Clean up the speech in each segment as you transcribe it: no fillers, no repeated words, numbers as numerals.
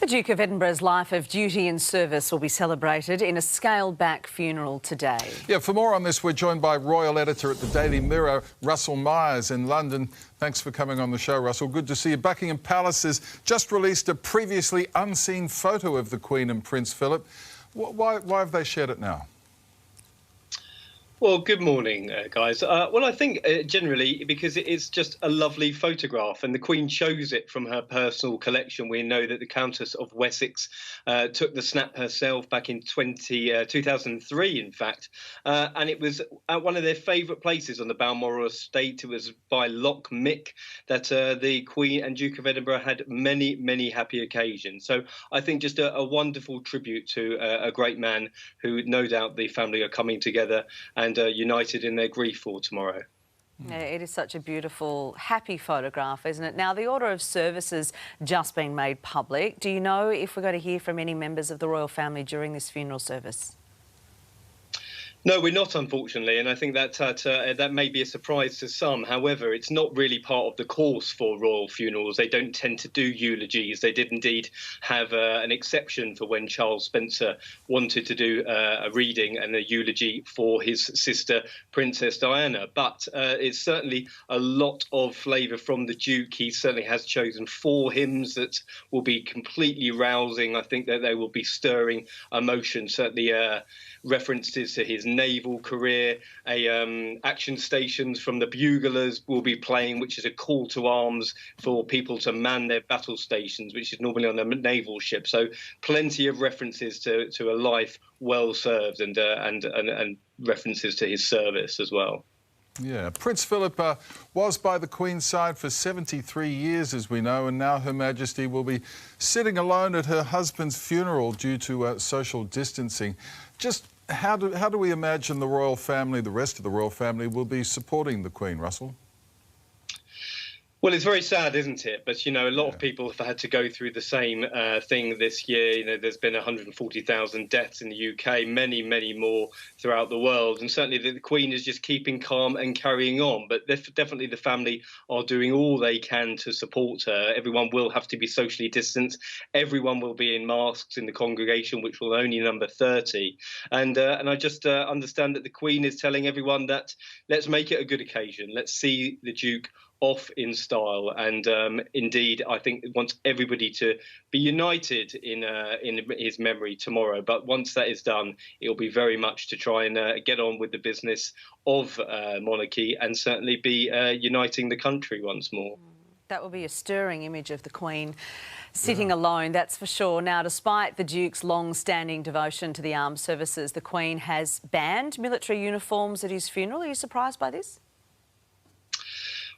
The Duke of Edinburgh's life of duty and service will be celebrated in a scaled-back funeral today. Yeah, for more on this, we're joined by royal editor at the Daily Mirror, Russell Myers in London. Thanks for coming on the show, Russell. Good to see you. Buckingham Palace has just released a previously unseen photo of the Queen and Prince Philip. Why have they shared it now? Well, good morning, guys. Well, I think generally because it's just a lovely photograph and the Queen chose it from her personal collection. We know that the Countess of Wessex took the snap herself back in 2003, in fact. And it was at one of their favourite places on the Balmoral estate. It was by Loch Mick that the Queen and Duke of Edinburgh had many, many happy occasions. So I think just a wonderful tribute to a great man who no doubt the family are coming together and united in their grief for tomorrow. Yeah, it is such a beautiful, happy photograph, isn't it? Now, the order of service has just been made public. Do you know if we're going to hear from any members of the royal family during this funeral service? No, we're not, unfortunately, and I think that that may be a surprise to some. However, it's not really part of the course for royal funerals. They don't tend to do eulogies. They did indeed have an exception for when Charles Spencer wanted to do a reading and a eulogy for his sister, Princess Diana. But it's certainly a lot of flavour from the Duke. He certainly has chosen 4 hymns that will be completely rousing. I think that they will be stirring emotion, certainly references to his naval career. Action stations from the buglers will be playing, which is a call to arms for people to man their battle stations, which is normally on a naval ship. So plenty of references to a life well served and references to his service as well. Yeah, Prince Philip was by the Queen's side for 73 years, as we know, and now Her Majesty will be sitting alone at her husband's funeral due to social distancing. Just how do we imagine the royal family, the rest of the royal family, will be supporting the Queen, Russell? Well, it's very sad, isn't it? But, you know, a lot of people have had to go through the same thing this year. You know, there's been 140,000 deaths in the UK, many, many more throughout the world. And certainly the Queen is just keeping calm and carrying on. But definitely the family are doing all they can to support her. Everyone will have to be socially distanced. Everyone will be in masks in the congregation, which will only number 30. And I just understand that the Queen is telling everyone that let's make it a good occasion. Let's see the Duke off in style, and indeed I think wants everybody to be united in his memory tomorrow. But once that is done, it'll be very much to try and get on with the business of monarchy and certainly be uniting the country once more. That will be a stirring image of the Queen sitting alone, that's for sure. Now, despite the Duke's long-standing devotion to the armed services, the Queen has banned military uniforms at his funeral. Are you surprised by this?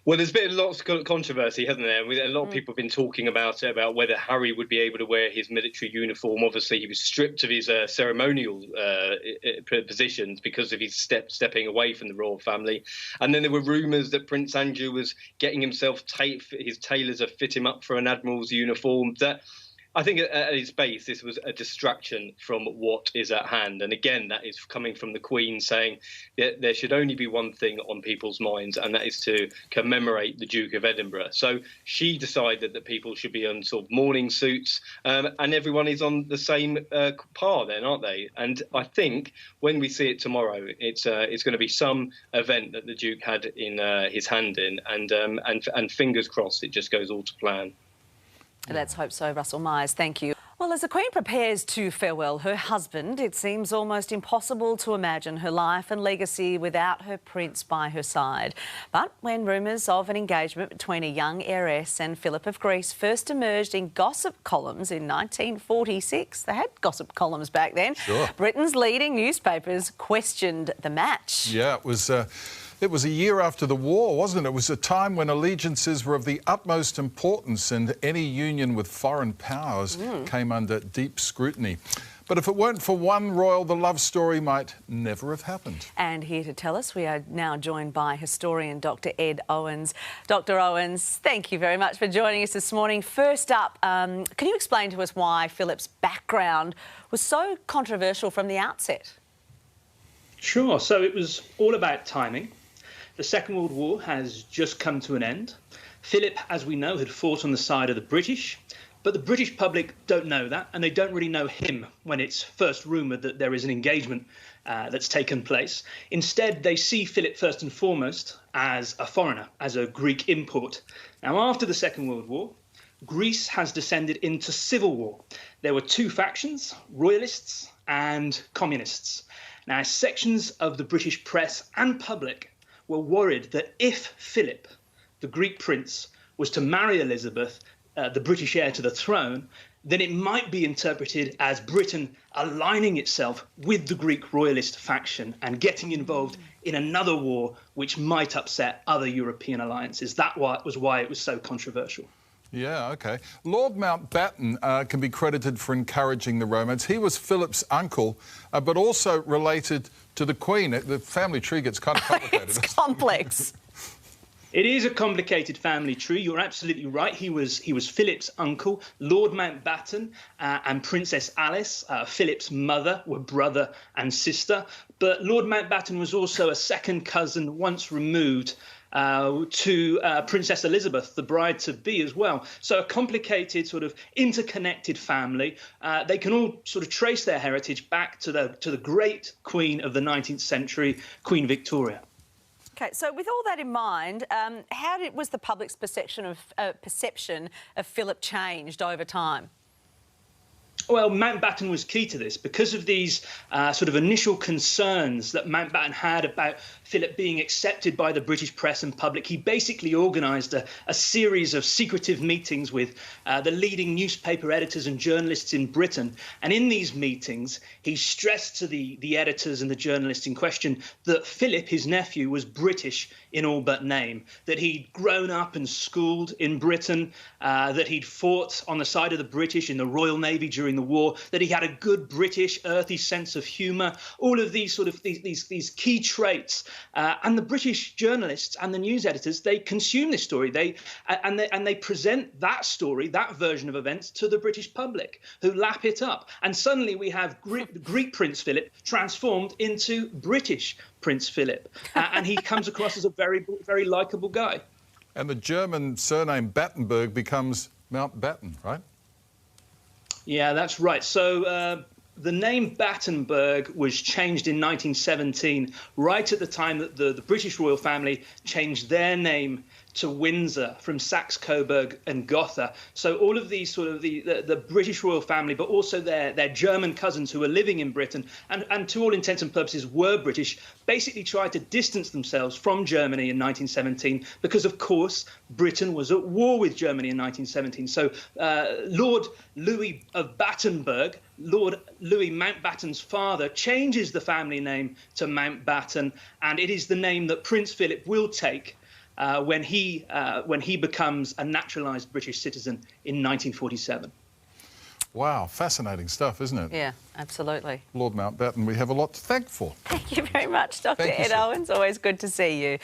Well, there's been lots of controversy, hasn't there? A lot of people have been talking about whether Harry would be able to wear his military uniform. Obviously, he was stripped of his ceremonial positions because of his stepping away from the royal family. And then there were rumours that Prince Andrew was getting himself his tailors to fit him up for an admiral's uniform. That I think at its base, this was a distraction from what is at hand. And again, that is coming from the Queen saying that there should only be one thing on people's minds, and that is to commemorate the Duke of Edinburgh. So she decided that people should be in sort of mourning suits, and everyone is on the same par then, aren't they? And I think when we see it tomorrow, it's going to be some event that the Duke had in his hand in, and fingers crossed it just goes all to plan. Let's hope so, Russell Myers. Thank you. Well, as the Queen prepares to farewell her husband, it seems almost impossible to imagine her life and legacy without her prince by her side. But when rumours of an engagement between a young heiress and Philip of Greece first emerged in gossip columns in 1946, they had gossip columns back then, sure, Britain's leading newspapers questioned the match. Yeah, it was a year after the war, wasn't it? It was a time when allegiances were of the utmost importance and any union with foreign powers came under deep scrutiny. But if it weren't for one royal, the love story might never have happened. And here to tell us, we are now joined by historian Dr. Ed Owens. Dr. Owens, thank you very much for joining us this morning. First up, can you explain to us why Philip's background was so controversial from the outset? Sure. So it was all about timing. The Second World War has just come to an end. Philip, as we know, had fought on the side of the British. But the British public don't know that, and they don't really know him when it's first rumoured that there is an engagement that's taken place. Instead, they see Philip first and foremost as a foreigner, as a Greek import. Now, after the Second World War, Greece has descended into civil war. There were two factions, royalists and communists. Now, sections of the British press and public were worried that if Philip, the Greek prince, was to marry Elizabeth, the British heir to the throne, then it might be interpreted as Britain aligning itself with the Greek royalist faction and getting involved in another war which might upset other European alliances. That was why it was so controversial. Yeah, OK. Lord Mountbatten can be credited for encouraging the romance. He was Philip's uncle, but also related to the Queen. The family tree gets kind of complicated. It's complex. It is a complicated family tree. You're absolutely right. He was Philip's uncle. Lord Mountbatten and Princess Alice, Philip's mother, were brother and sister. But Lord Mountbatten was also a second cousin, once removed, to Princess Elizabeth, the bride-to-be as well. So a complicated, sort of interconnected family. They can all sort of trace their heritage back to the great queen of the 19th century, Queen Victoria. OK, so with all that in mind, how was the public's perception of Philip changed over time? Well, Mountbatten was key to this because of these sort of initial concerns that Mountbatten had about Philip being accepted by the British press and public. He basically organised a series of secretive meetings with the leading newspaper editors and journalists in Britain. And in these meetings, he stressed to the editors and the journalists in question that Philip, his nephew, was British in all but name, that he'd grown up and schooled in Britain, that he'd fought on the side of the British in the Royal Navy during the war, that he had a good British earthy sense of humour, all of these sort of these key traits. And the British journalists and the news editors, they consume this story. They present that story, that version of events, to the British public, who lap it up. And suddenly we have Greek Prince Philip transformed into British Prince Philip, and he comes across as a very, very likeable guy. And the German surname Battenberg becomes Mountbatten, right? Yeah, that's right. So the name Battenberg was changed in 1917, right at the time that the British royal family changed their name to Windsor from Saxe-Coburg and Gotha. So all of these sort of the British royal family, but also their German cousins who were living in Britain and to all intents and purposes were British, basically tried to distance themselves from Germany in 1917 because, of course, Britain was at war with Germany in 1917. So Lord Louis of Battenberg, Lord Louis Mountbatten's father, changes the family name to Mountbatten, and it is the name that Prince Philip will take when he becomes a naturalised British citizen in 1947. Wow, fascinating stuff, isn't it? Yeah, absolutely. Lord Mountbatten, we have a lot to thank for. Thank you very much, Dr. Thank you, Ed sir. Owens. Always good to see you.